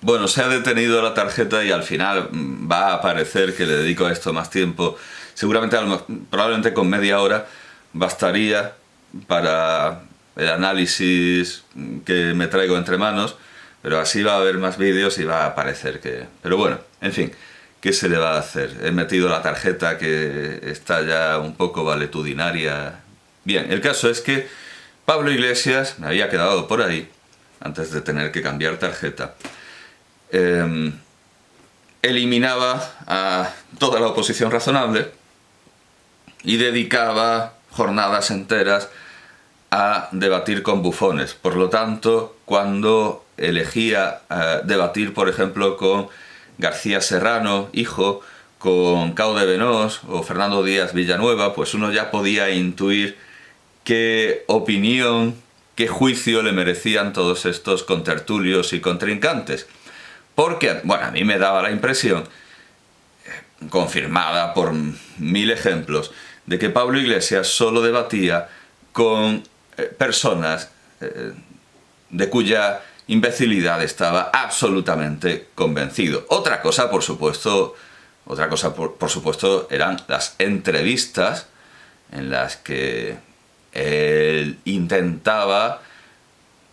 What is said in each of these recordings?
Bueno, se ha detenido la tarjeta y al final va a parecer que le dedico a esto más tiempo. Seguramente, probablemente con media hora bastaría para el análisis que me traigo entre manos, pero así va a haber más vídeos y va a parecer que... Pero bueno, en fin, ¿qué se le va a hacer? He metido la tarjeta que está ya un poco valetudinaria. Bien, el caso es que Pablo Iglesias me había quedado por ahí antes de tener que cambiar tarjeta. Eliminaba a toda la oposición razonable y dedicaba jornadas enteras a debatir con bufones. Por lo tanto, cuando elegía debatir, por ejemplo, con García Serrano, hijo, con Cao de Venós o Fernando Díaz Villanueva, pues uno ya podía intuir qué opinión, qué juicio le merecían todos estos contertulios y contrincantes. Porque, bueno, a mí me daba la impresión, confirmada por 1000 ejemplos, de que Pablo Iglesias solo debatía con personas de cuya imbecilidad estaba absolutamente convencido. Otra cosa, por supuesto, eran las entrevistas en las que él intentaba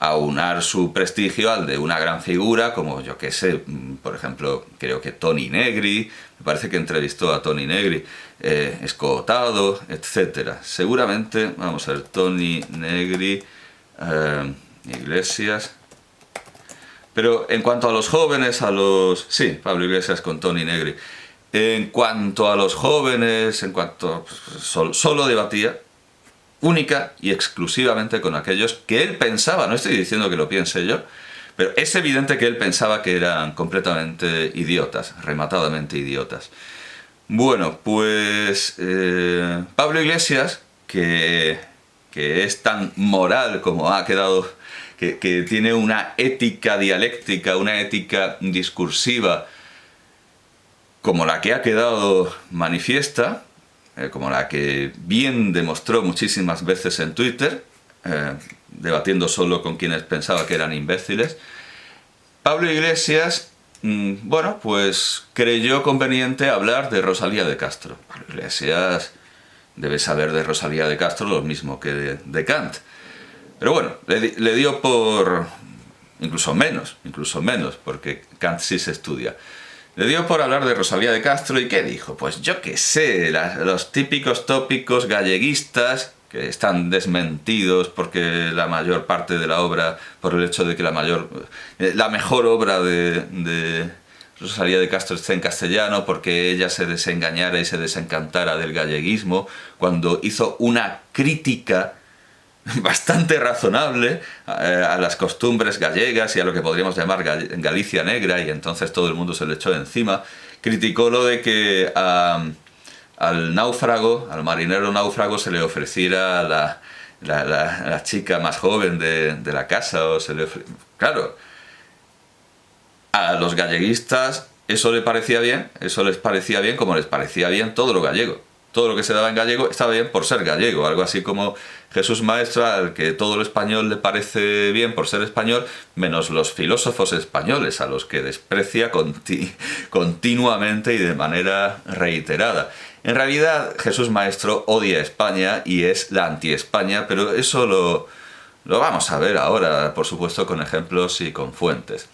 aunar su prestigio al de una gran figura, como yo que sé, por ejemplo, creo que Toni Negri, me parece que entrevistó a Toni Negri, Escotado, etc. Seguramente, vamos a ver, Toni Negri, Iglesias... Pero en cuanto a los jóvenes, sí, Pablo Iglesias con Toni Negri. En cuanto a los jóvenes, solo debatía única y exclusivamente con aquellos que él pensaba, no estoy diciendo que lo piense yo, pero es evidente que él pensaba que eran completamente idiotas, rematadamente idiotas. Bueno, pues Pablo Iglesias, que es tan moral como ha quedado, que tiene una ética dialéctica, una ética discursiva, como la que ha quedado manifiesta, como la que bien demostró muchísimas veces en Twitter, debatiendo solo con quienes pensaba que eran imbéciles. Pablo Iglesias, bueno, pues creyó conveniente hablar de Rosalía de Castro. Pablo Iglesias debe saber de Rosalía de Castro lo mismo que de Kant. Pero bueno, le dio por... incluso menos, porque Kant sí se estudia. Le dio por hablar de Rosalía de Castro, ¿y qué dijo? Pues yo qué sé, los típicos tópicos galleguistas, que están desmentidos porque la mayor parte de la obra, por el hecho de que la mejor obra de Rosalía de Castro esté en castellano, porque ella se desengañara y se desencantara del galleguismo, cuando hizo una crítica bastante razonable a las costumbres gallegas y a lo que podríamos llamar Galicia negra, y entonces todo el mundo se le echó encima. Criticó lo de que al náufrago, al marinero náufrago, se le ofreciera la chica más joven de la casa, o claro, a los galleguistas eso les parecía bien como les parecía bien todo lo gallego. Todo lo que se daba en gallego estaba bien por ser gallego, algo así como Jesús Maestro, al que todo lo español le parece bien por ser español, menos los filósofos españoles, a los que desprecia continuamente y de manera reiterada. En realidad, Jesús Maestro odia a España y es la anti-España, pero eso lo vamos a ver ahora, por supuesto, con ejemplos y con fuentes.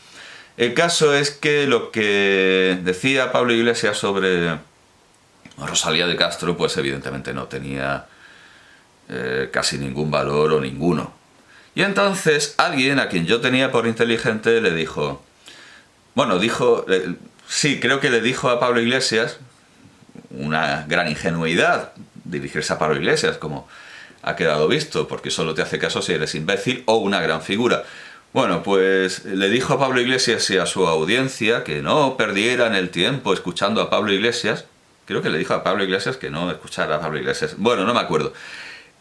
El caso es que lo que decía Pablo Iglesias sobre Rosalía de Castro, pues evidentemente no tenía casi ningún valor o ninguno. Y entonces alguien a quien yo tenía por inteligente le dijo, sí, creo que le dijo a Pablo Iglesias, una gran ingenuidad dirigirse a Pablo Iglesias, como ha quedado visto, porque solo te hace caso si eres imbécil o una gran figura. Bueno, pues le dijo a Pablo Iglesias y a su audiencia que no perdieran el tiempo escuchando a Pablo Iglesias. Creo que le dijo a Pablo Iglesias que no escuchara a Pablo Iglesias. Bueno, no me acuerdo.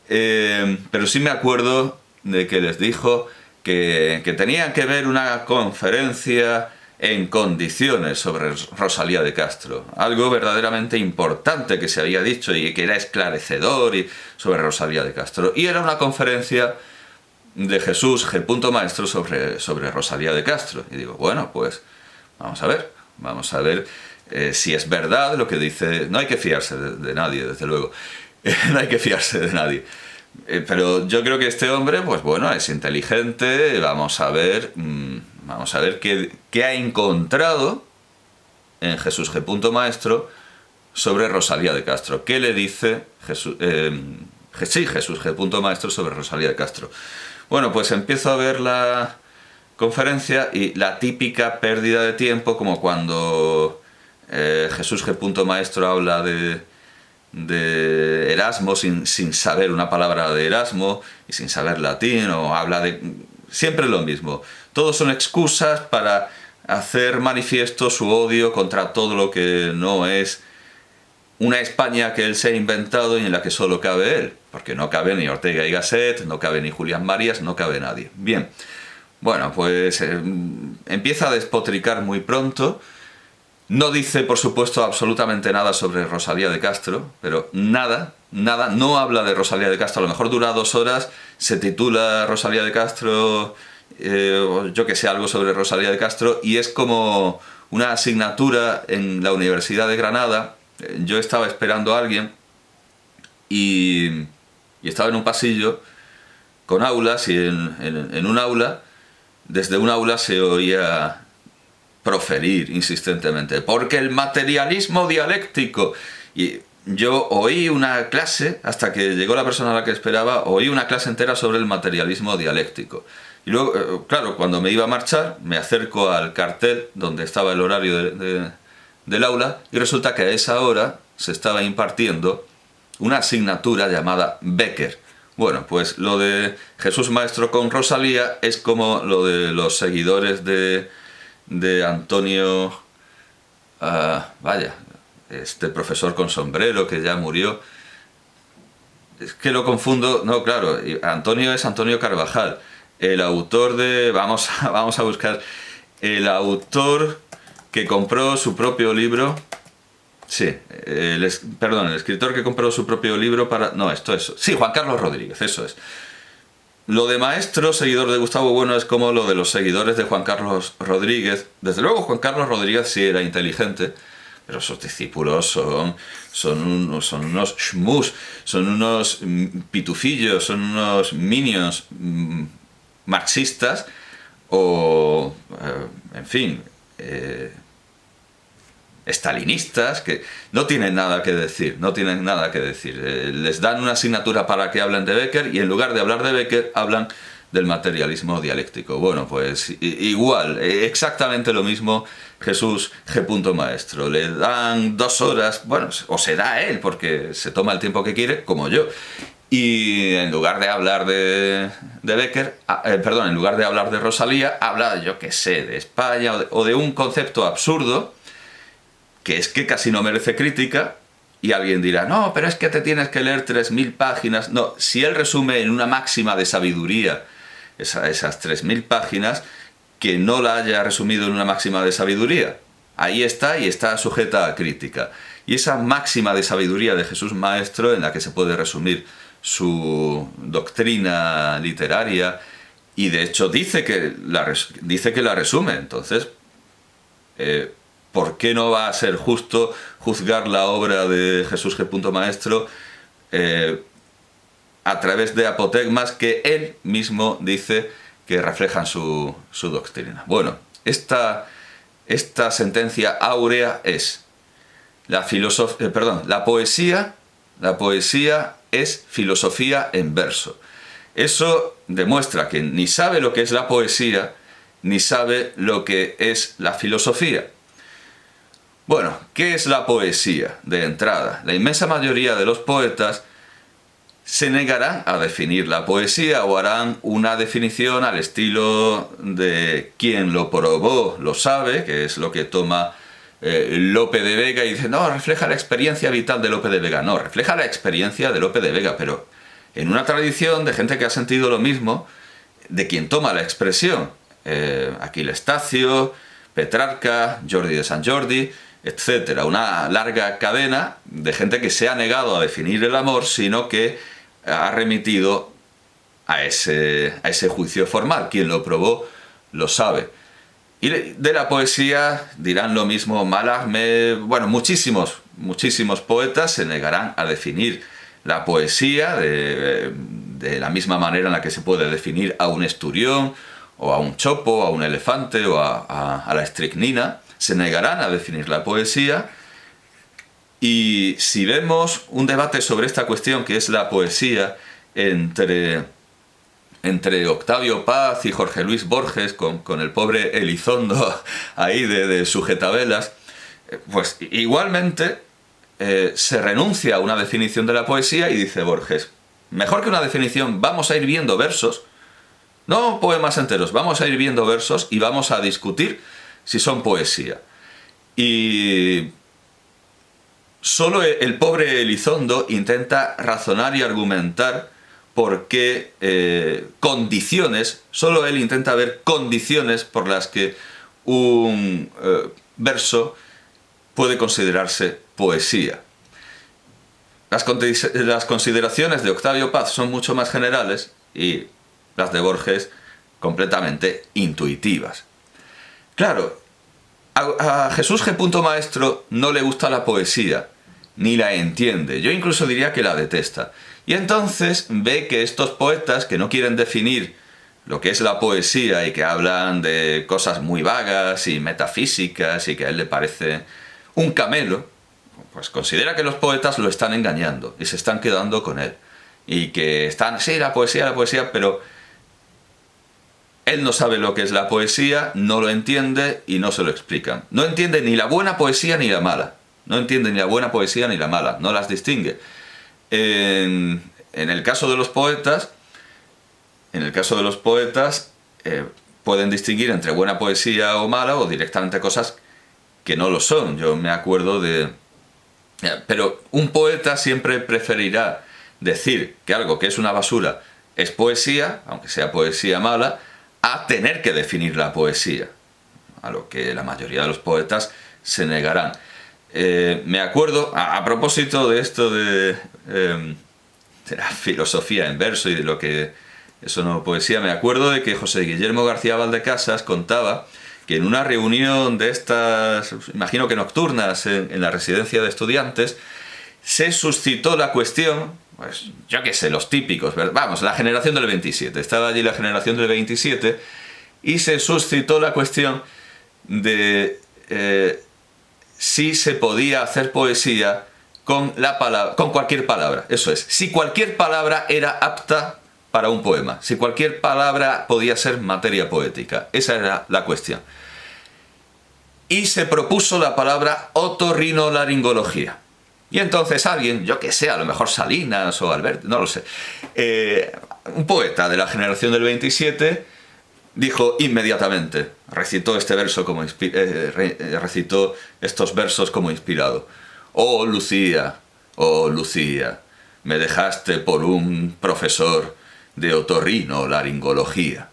Pero sí me acuerdo de que les dijo que tenían que ver una conferencia en condiciones sobre Rosalía de Castro. Algo verdaderamente importante que se había dicho y que era esclarecedor sobre Rosalía de Castro. Y era una conferencia de Jesús G. Maestro sobre Rosalía de Castro. Y digo, bueno, pues vamos a ver si es verdad lo que dice. No hay que fiarse de nadie, desde luego. No hay que fiarse de nadie. Pero yo creo que este hombre, pues bueno, es inteligente. Vamos a ver qué ha encontrado en Jesús G. Maestro sobre Rosalía de Castro. ¿Qué le dice Jesús G. Maestro sobre Rosalía de Castro? Bueno, pues empiezo a ver la conferencia y la típica pérdida de tiempo, como cuando Jesús G. Maestro habla de Erasmo sin saber una palabra de Erasmo y sin saber latín, o habla de... Siempre lo mismo. Todos son excusas para hacer manifiesto su odio contra todo lo que no es una España que él se ha inventado y en la que solo cabe él, porque no cabe ni Ortega y Gasset, no cabe ni Julián Marías, no cabe nadie. Bien, bueno, pues empieza a despotricar muy pronto. No dice, por supuesto, absolutamente nada sobre Rosalía de Castro, pero nada, no habla de Rosalía de Castro. A lo mejor dura 2 horas, se titula Rosalía de Castro, yo que sé, algo sobre Rosalía de Castro, y es como una asignatura en la Universidad de Granada. Yo estaba esperando a alguien y estaba en un pasillo con aulas, y en un aula, desde un aula se oía proferir insistentemente, porque el materialismo dialéctico. Y yo oí una clase, hasta que llegó la persona a la que esperaba, oí una clase entera sobre el materialismo dialéctico. Y luego, claro, cuando me iba a marchar, me acerco al cartel donde estaba el horario del aula, y resulta que a esa hora se estaba impartiendo una asignatura llamada Bécquer. Bueno, pues lo de Jesús Maestro con Rosalía es como lo de los seguidores de Antonio, este profesor con sombrero que ya murió. Es que lo confundo. No, claro, Antonio es Antonio Carvajal, el autor de... Vamos a buscar. El autor que compró su propio libro. Sí, el escritor que compró su propio libro para... No, esto es... Sí, Juan Carlos Rodríguez, eso es. Lo de Maestro, seguidor de Gustavo Bueno, es como lo de los seguidores de Juan Carlos Rodríguez. Desde luego Juan Carlos Rodríguez sí era inteligente, pero sus discípulos son unos schmus, son unos pitufillos, son unos minions marxistas, o, en fin, estalinistas, que no tienen nada que decir, les dan una asignatura para que hablen de Bécquer, y en lugar de hablar de Bécquer hablan del materialismo dialéctico. Bueno, pues igual, exactamente lo mismo Jesús G. Maestro. Le dan 2 horas, bueno, o se da a él, porque se toma el tiempo que quiere, como yo, y en lugar de hablar de Bécquer, en lugar de hablar de Rosalía, habla, yo qué sé, de España, o de un concepto absurdo, que es que casi no merece crítica. Y alguien dirá, no, pero es que te tienes que leer 3000 páginas. No, si él resume en una máxima de sabiduría esas 3000 páginas, que no la haya resumido en una máxima de sabiduría. Ahí está, y está sujeta a crítica. Y esa máxima de sabiduría de Jesús Maestro, en la que se puede resumir su doctrina literaria, y de hecho dice que la resume. Entonces, ¿por qué no va a ser justo juzgar la obra de Jesús G. Maestro a través de apotegmas que él mismo dice que reflejan su doctrina? Bueno, esta sentencia áurea es: la poesía es filosofía en verso. Eso demuestra que ni sabe lo que es la poesía, ni sabe lo que es la filosofía. Bueno, ¿qué es la poesía? De entrada, la inmensa mayoría de los poetas se negarán a definir la poesía, o harán una definición al estilo de quien lo probó lo sabe, que es lo que toma Lope de Vega, y dice, no, refleja la experiencia vital de Lope de Vega. No, refleja la experiencia de Lope de Vega, pero en una tradición de gente que ha sentido lo mismo, de quien toma la expresión. Aquiles Tacio, Petrarca, Jordi de Sant Jordi, etcétera. Una larga cadena de gente que se ha negado a definir el amor, sino que ha remitido a ese juicio formal. Quien lo probó lo sabe. Y de la poesía dirán lo mismo Mallarmé, bueno, muchísimos poetas se negarán a definir la poesía de la misma manera en la que se puede definir a un esturión, o a un chopo, o a un elefante, o a la estricnina. Se negarán a definir la poesía. Y si vemos un debate sobre esta cuestión, que es la poesía, entre Octavio Paz y Jorge Luis Borges, con el pobre Elizondo ahí de sujetabelas, pues igualmente se renuncia a una definición de la poesía y dice Borges, mejor que una definición, vamos a ir viendo versos, no poemas enteros, vamos a ir viendo versos y vamos a discutir si son poesía. Y solo el pobre Elizondo intenta razonar y argumentar por qué condiciones, solo él intenta ver condiciones por las que un verso puede considerarse poesía. Las consideraciones de Octavio Paz son mucho más generales y las de Borges completamente intuitivas. Claro, a Jesús G. Maestro no le gusta la poesía, ni la entiende. Yo incluso diría que la detesta. Y entonces ve que estos poetas que no quieren definir lo que es la poesía y que hablan de cosas muy vagas y metafísicas y que a él le parece un camelo, pues considera que los poetas lo están engañando y se están quedando con él. Y que están, sí, la poesía, pero él no sabe lo que es la poesía, no lo entiende y no se lo explican. No entiende ni la buena poesía ni la mala. No entiende ni la buena poesía ni la mala, no las distingue. En el caso de los poetas, pueden distinguir entre buena poesía o mala, o directamente cosas que no lo son. Yo me acuerdo de... Pero un poeta siempre preferirá decir que algo que es una basura es poesía, aunque sea poesía mala, a tener que definir la poesía, a lo que la mayoría de los poetas se negarán. Me acuerdo, a propósito de esto de la filosofía en verso y de lo que eso no poesía, me acuerdo de que José Guillermo García Valdecasas contaba que en una reunión de estas, imagino que nocturnas, en la residencia de estudiantes, se suscitó la cuestión, pues yo qué sé, los típicos, vamos, la generación del 27, estaba allí la generación del 27, y se suscitó la cuestión de si se podía hacer poesía con cualquier palabra, eso es, si cualquier palabra era apta para un poema, si cualquier palabra podía ser materia poética, esa era la cuestión. Y se propuso la palabra otorrinolaringología. Y entonces alguien, yo que sé, a lo mejor Salinas o Alberto, no lo sé, un poeta de la generación del 27, dijo inmediatamente, recitó estos versos como inspirado. Oh Lucía, me dejaste por un profesor de otorrinolaringología.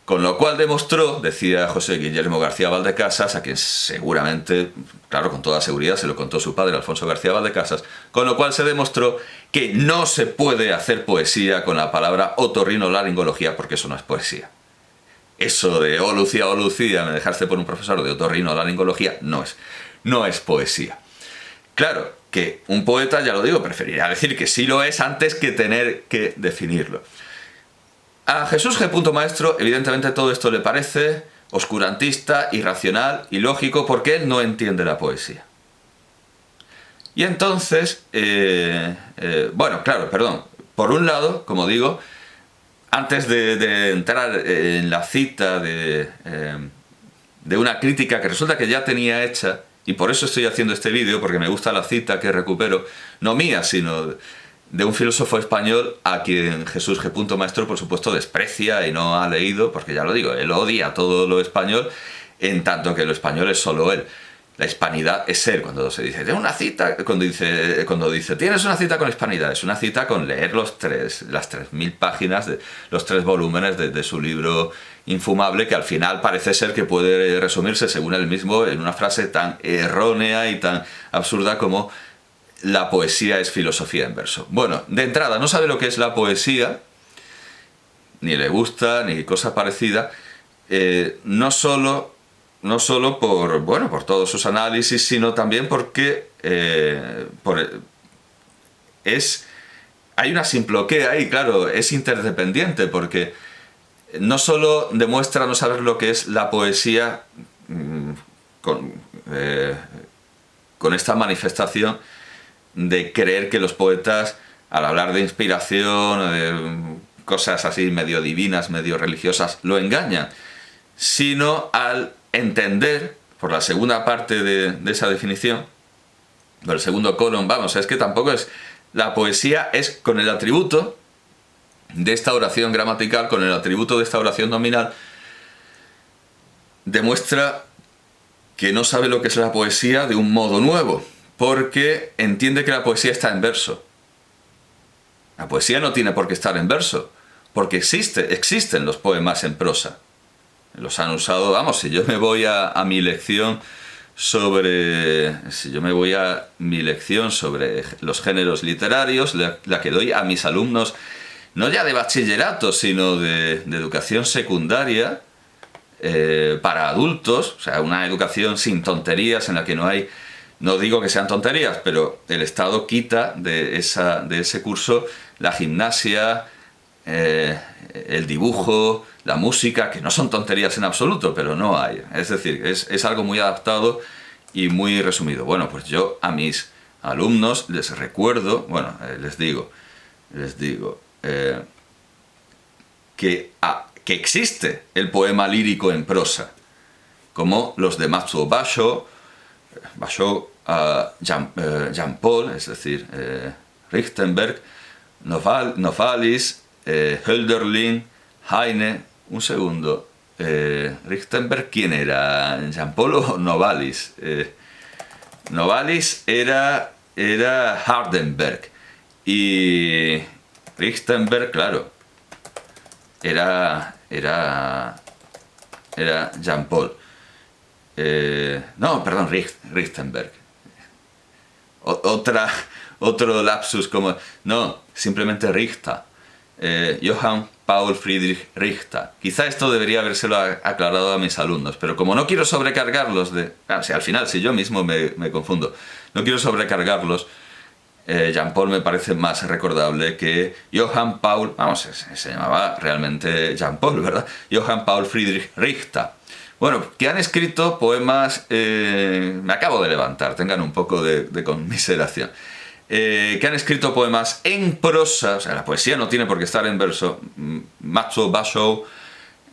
Con lo cual demostró, decía José Guillermo García Valdecasas, a quien seguramente, claro, con toda seguridad se lo contó su padre, Alfonso García Valdecasas, con lo cual se demostró que no se puede hacer poesía con la palabra otorrinolaringología, porque eso no es poesía. Eso de, oh Lucía, me dejaste por un profesor de otorrinolaringología, no es poesía. Claro, que un poeta, ya lo digo, preferiría decir que sí lo es antes que tener que definirlo. A Jesús G. Maestro, evidentemente todo esto le parece oscurantista, irracional, ilógico, porque él no entiende la poesía. Y entonces, por un lado, como digo, antes de entrar en la cita de una crítica que resulta que ya tenía hecha, y por eso estoy haciendo este vídeo, porque me gusta la cita que recupero, no mía, sino de un filósofo español a quien Jesús G. Maestro, por supuesto, desprecia y no ha leído, porque ya lo digo, él odia todo lo español, en tanto que lo español es solo él. La hispanidad es él. Cuando se dice, una cita, cuando dice, tienes una cita con la hispanidad, es una cita con leer las 3.000 páginas, los 3 volúmenes de su libro infumable, que al final parece ser que puede resumirse, según él mismo, en una frase tan errónea y tan absurda como: la poesía es filosofía en verso. Bueno, de entrada, no sabe lo que es la poesía, ni le gusta, ni cosa parecida, no solo por, bueno, por todos sus análisis, sino también porque hay una simploquea ahí, claro, es interdependiente, porque no solo demuestra no saber lo que es la poesía con esta manifestación de creer que los poetas, al hablar de inspiración, de cosas así medio divinas, medio religiosas, lo engañan, sino al entender, por la segunda parte de esa definición, por el segundo colon, vamos, es que tampoco es... La poesía es con el atributo de esta oración gramatical, con el atributo de esta oración nominal, demuestra que no sabe lo que es la poesía de un modo nuevo, porque entiende que la poesía está en verso. La poesía no tiene por qué estar en verso, porque existen los poemas en prosa. Los han usado, vamos, si yo me voy a mi lección sobre los géneros literarios, la que doy a mis alumnos, no ya de bachillerato, sino de educación secundaria, para adultos, o sea, una educación sin tonterías en la que no hay, no digo que sean tonterías, pero el Estado quita de ese curso la gimnasia, el dibujo, la música, que no son tonterías en absoluto, pero no hay. Es decir, es algo muy adaptado y muy resumido. Bueno, pues yo a mis alumnos les recuerdo, bueno, les digo que existe el poema lírico en prosa, como los de Matsuo Basho, Jean Paul, es decir, Richtenberg, Novalis, Hölderlin, Heine. Un segundo, Richtenberg, ¿quién era? ¿Jean Paul o Novalis? Novalis era Hardenberg, y Richtenberg, claro, era Jean Paul. No, perdón, Richtenberg. Otro lapsus como... No, simplemente Richter. Johann Paul Friedrich Richter. Quizá esto debería habérselo aclarado a mis alumnos, pero como no quiero sobrecargarlos de... Claro, si al final, si yo mismo me confundo, no quiero sobrecargarlos, Jean Paul me parece más recordable que Johann Paul... Vamos, se llamaba realmente Jean Paul, ¿verdad? Johann Paul Friedrich Richter. Bueno, que han escrito poemas... me acabo de levantar, tengan un poco de conmiseración. Que han escrito poemas en prosa, o sea, la poesía no tiene por qué estar en verso. Matsuo Basho,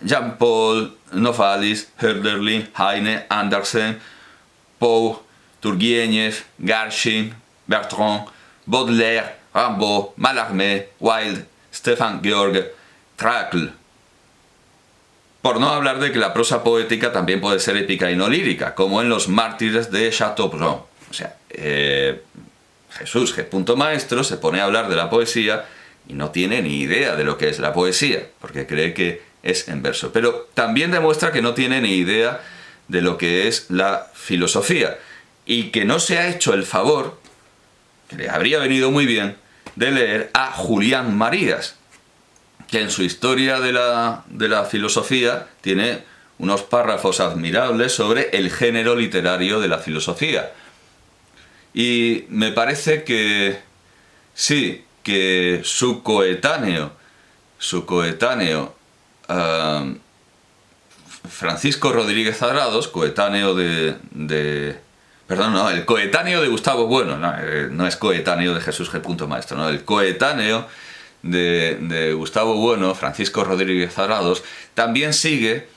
Jean Paul, Novalis, Hölderlin, Heine, Andersen, Poe, Turgenev, Garshing, Bertrand, Baudelaire, Rimbaud, Mallarmé, Wilde, Stefan Georg, Trakl. Por no hablar de que la prosa poética también puede ser épica y no lírica, como en Los mártires de Chateaubriand. O sea, Jesús, que punto maestro, se pone a hablar de la poesía y no tiene ni idea de lo que es la poesía, porque cree que es en verso. Pero también demuestra que no tiene ni idea de lo que es la filosofía, y que no se ha hecho el favor, que le habría venido muy bien, de leer a Julián Marías, que en su historia de la filosofía tiene unos párrafos admirables sobre el género literario de la filosofía. Y me parece que sí, que su coetáneo, Francisco Rodríguez Adrados, coetáneo perdón, no, el coetáneo de Gustavo Bueno, no es coetáneo de Jesús G. Maestro, no, el coetáneo de Gustavo Bueno, Francisco Rodríguez Adrados, también sigue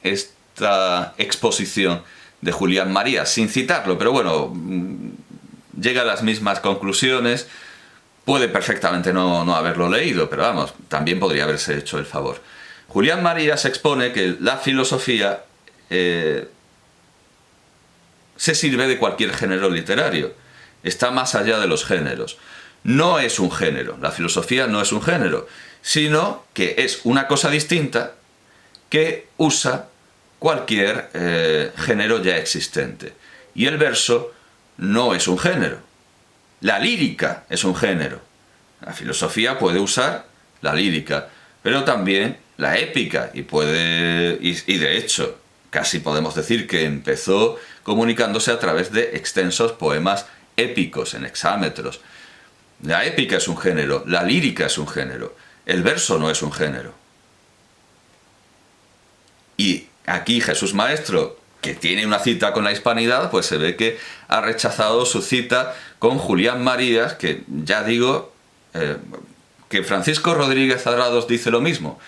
esta exposición de Julián Marías, sin citarlo, pero bueno, llega a las mismas conclusiones. Puede perfectamente no haberlo leído, pero vamos, también podría haberse hecho el favor. Julián Marías expone que la filosofía se sirve de cualquier género literario, está más allá de los géneros. No es un género, la filosofía no es un género, sino que es una cosa distinta que usa cualquier género ya existente. Y el verso no es un género. La lírica es un género. La filosofía puede usar la lírica, pero también la épica, y de hecho, casi podemos decir que empezó comunicándose a través de extensos poemas épicos en hexámetros. La épica es un género, la lírica es un género, el verso no es un género. Y aquí Jesús Maestro, que tiene una cita con la hispanidad, pues se ve que ha rechazado su cita con Julián Marías, que ya digo que Francisco Rodríguez Adrados dice lo mismo,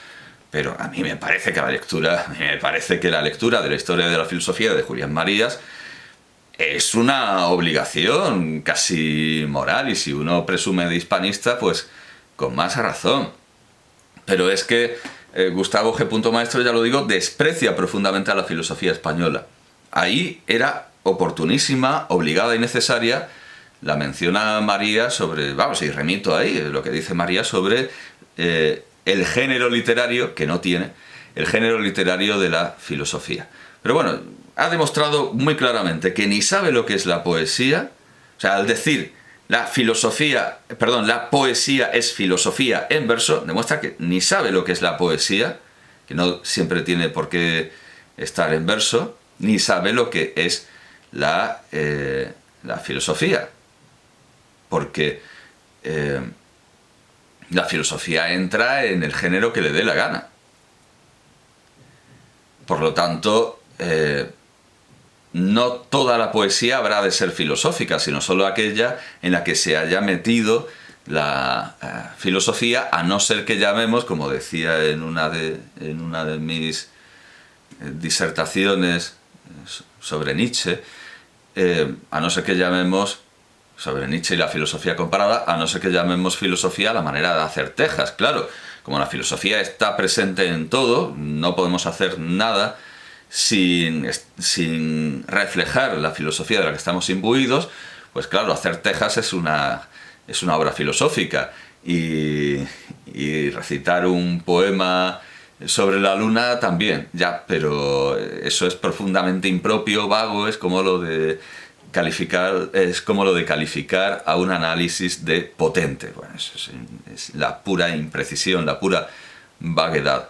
pero a mí me parece que la lectura de la historia de la filosofía de Julián Marías es una obligación casi moral, y si uno presume de hispanista, pues con más razón. Pero es que Gustavo G. Maestro, ya lo digo, desprecia profundamente a la filosofía española. Ahí era oportunísima, obligada y necesaria la mención a María sobre, vamos, y remito ahí lo que dice María sobre el género literario, que no tiene, el género literario de la filosofía. Pero bueno, ha demostrado muy claramente que ni sabe lo que es la poesía, o sea, al decir la poesía es filosofía en verso, demuestra que ni sabe lo que es la poesía, que no siempre tiene por qué estar en verso, ni sabe lo que es la filosofía, porque la filosofía entra en el género que le dé la gana. Por lo tanto, no toda la poesía habrá de ser filosófica, sino solo aquella en la que se haya metido la filosofía, a no ser que llamemos, como decía en una de mis disertaciones sobre Nietzsche, a no ser que llamemos, sobre Nietzsche y la filosofía comparada, a no ser que llamemos filosofía la manera de hacer tejas. Claro, como la filosofía está presente en todo, no podemos hacer nada sin reflejar la filosofía de la que estamos imbuidos, pues claro, hacer tejas es una obra filosófica, y recitar un poema sobre la luna también, ya, pero eso es profundamente impropio, vago, es como lo de calificar a un análisis de potente. Bueno, eso es la pura imprecisión, la pura vaguedad.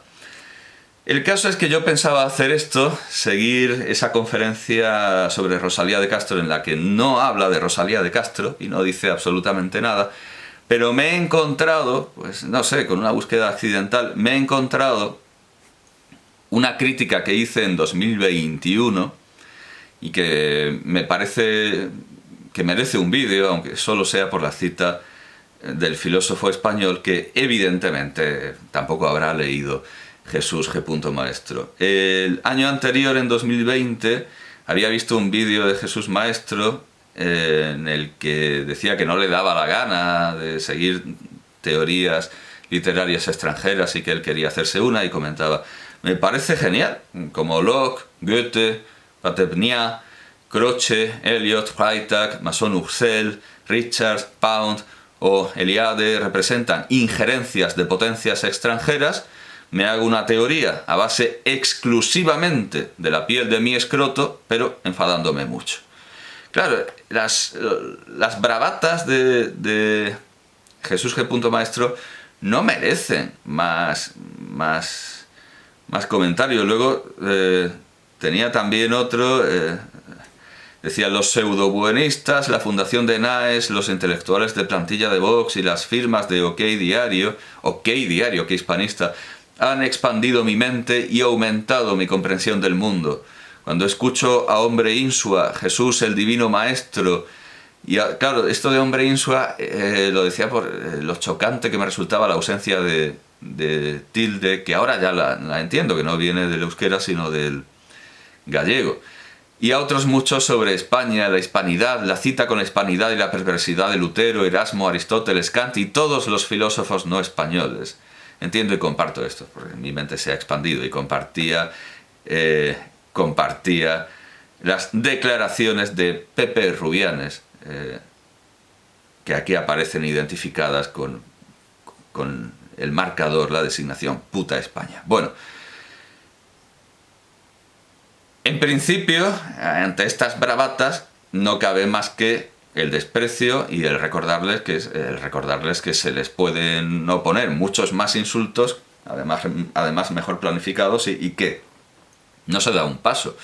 El caso es que yo pensaba hacer esto, seguir esa conferencia sobre Rosalía de Castro, en la que no habla de Rosalía de Castro y no dice absolutamente nada, pero me he encontrado, pues no sé, con una búsqueda accidental, me he encontrado una crítica que hice en 2021 y que me parece que merece un vídeo, aunque solo sea por la cita del filósofo español, que evidentemente tampoco habrá leído Jesús G. Maestro. El año anterior, en 2020, había visto un vídeo de Jesús Maestro en el que decía que no le daba la gana de seguir teorías literarias extranjeras y que él quería hacerse una, y comentaba: me parece genial, como Locke, Goethe, Patepnia, Croce, Eliot, Freytag, Masson-Ursel, Richards, Pound o Eliade representan injerencias de potencias extranjeras. Me hago una teoría a base exclusivamente de la piel de mi escroto, pero enfadándome mucho. Claro, las bravatas de Jesús G. Maestro no merecen más comentarios. Luego tenía también otro, decía: los pseudobuenistas, la fundación de Naes, los intelectuales de plantilla de Vox y las firmas de OK Diario, OK Hispanista, han expandido mi mente y aumentado mi comprensión del mundo. Cuando escucho a Hombre Insua, Jesús el Divino Maestro, y claro, esto de Hombre Insua lo decía por lo chocante que me resultaba la ausencia de tilde, que ahora ya la entiendo, que no viene del euskera sino del gallego. Y a otros muchos sobre España, la hispanidad, la cita con la hispanidad y la perversidad de Lutero, Erasmo, Aristóteles, Kant y todos los filósofos no españoles. Entiendo y comparto esto, porque mi mente se ha expandido, y compartía las declaraciones de Pepe Rubianes, que aquí aparecen identificadas con el marcador, la designación puta España. Bueno, en principio, ante estas bravatas, no cabe más que el desprecio y el recordarles que se les pueden oponer muchos más insultos, además mejor planificados, y que no se da un paso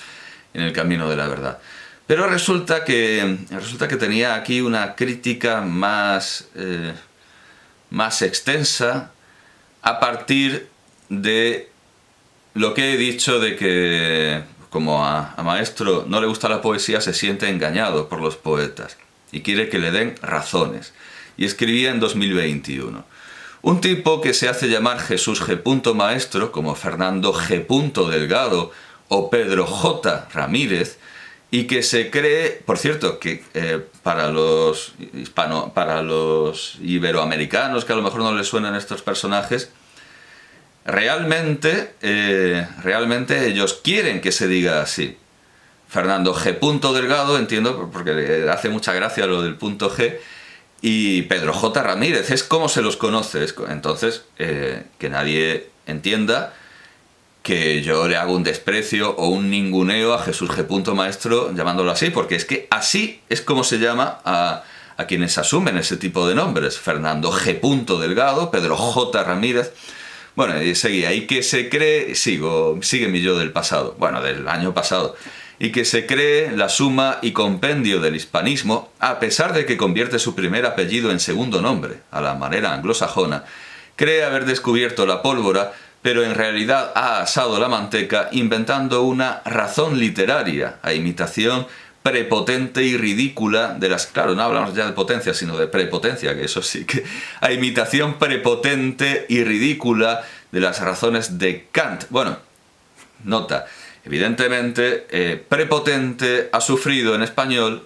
en el camino de la verdad. Pero resulta que tenía aquí una crítica más extensa a partir de lo que he dicho de que, como a Maestro no le gusta la poesía, se siente engañado por los poetas y quiere que le den razones. Y escribía en 2021. Un tipo que se hace llamar Jesús G. Maestro, como Fernando G. Delgado o Pedro J. Ramírez, y que se cree, por cierto, que para los iberoamericanos, que a lo mejor no les suenan estos personajes, realmente ellos quieren que se diga así. Fernando G. Delgado, entiendo, porque le hace mucha gracia lo del punto G, y Pedro J. Ramírez, es como se los conoce. Entonces, que nadie entienda que yo le hago un desprecio o un ninguneo a Jesús G. Maestro llamándolo así, porque es que así es como se llama a quienes asumen ese tipo de nombres. Fernando G. Delgado, Pedro J. Ramírez. Bueno, y seguía. Y que se cree, sigue mi yo del pasado, bueno, del año pasado, y que se cree la suma y compendio del hispanismo, a pesar de que convierte su primer apellido en segundo nombre, a la manera anglosajona, cree haber descubierto la pólvora, pero en realidad ha asado la manteca inventando una razón literaria, a imitación prepotente y ridícula de las... Claro, no hablamos ya de potencia, sino de prepotencia, que eso sí que... A imitación prepotente y ridícula de las razones de Kant. Bueno, nota, evidentemente, prepotente ha sufrido en español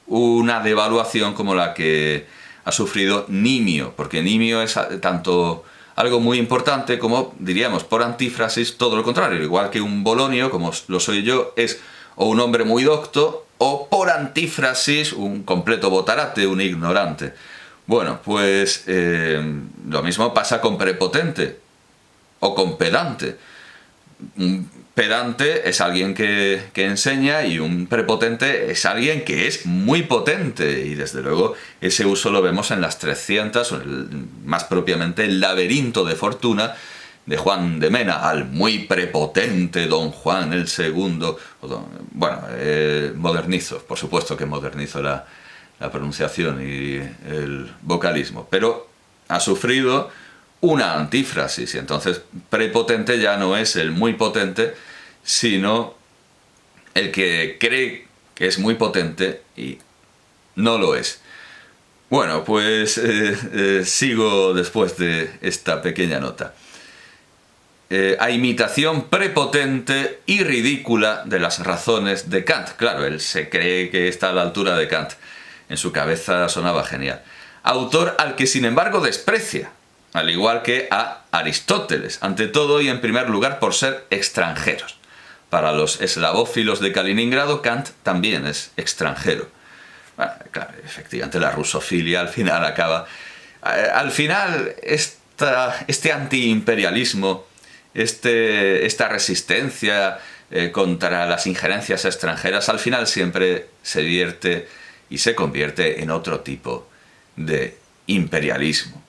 una devaluación como la que ha sufrido nimio, porque nimio es tanto algo muy importante como, diríamos, por antífrasis, todo lo contrario. Igual que un bolonio, como lo soy yo, es o un hombre muy docto, o por antífrasis, un completo botarate, un ignorante. Bueno, pues lo mismo pasa con prepotente o con pedante. Un pedante es alguien que enseña y un prepotente es alguien que es muy potente, y desde luego ese uso lo vemos en las 300, o más propiamente el laberinto de fortuna de Juan de Mena, al muy prepotente don Juan el II. Bueno, modernizo, por supuesto que modernizo la pronunciación y el vocalismo, pero ha sufrido una antífrasis, y entonces prepotente ya no es el muy potente, sino el que cree que es muy potente y no lo es. Bueno, pues sigo después de esta pequeña nota. A imitación prepotente y ridícula de las razones de Kant. Claro, él se cree que está a la altura de Kant. En su cabeza sonaba genial. Autor al que sin embargo desprecia, al igual que a Aristóteles, ante todo y en primer lugar por ser extranjeros. Para los eslavófilos de Kaliningrado, Kant también es extranjero. Bueno, claro, efectivamente la rusofilia al final acaba... Al final, este antiimperialismo, esta resistencia contra las injerencias extranjeras, al final siempre se vierte y se convierte en otro tipo de imperialismo.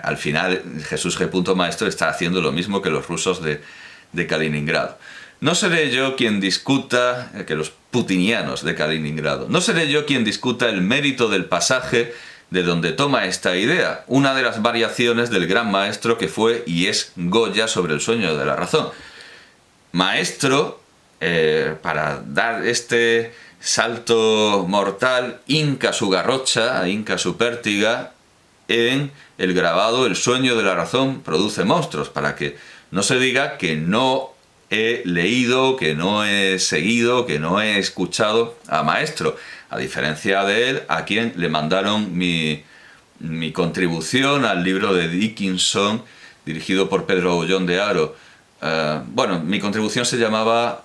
Al final, Jesús G. Maestro está haciendo lo mismo que los rusos de Kaliningrado. No seré yo quien discuta, que los putinianos de Kaliningrado, no seré yo quien discuta el mérito del pasaje de donde toma esta idea, una de las variaciones del gran maestro que fue y es Goya sobre el sueño de la razón. Maestro, para dar este salto mortal, hinca su garrocha, hinca su pértiga en el grabado El sueño de la razón produce monstruos, para que no se diga que no he leído, que no he seguido, que no he escuchado a Maestro, a diferencia de él, a quien le mandaron mi contribución al libro de Dickinson, dirigido por Pedro Aullón de Haro. Bueno, mi contribución se llamaba,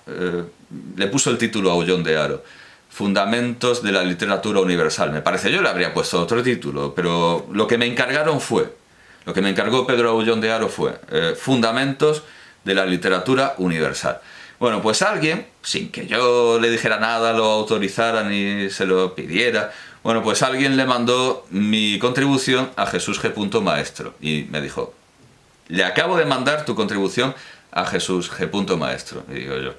le puso el título a Aullón de Haro, Fundamentos de la literatura universal. Me parece, yo le habría puesto otro título, pero lo que me encargó Pedro Aullón de Haro fue Fundamentos de la literatura universal. Bueno, pues alguien, sin que yo le dijera nada, lo autorizara ni se lo pidiera, bueno, pues alguien le mandó mi contribución a Jesús G. Maestro y me dijo, le acabo de mandar tu contribución a Jesús G. Maestro. Y digo yo,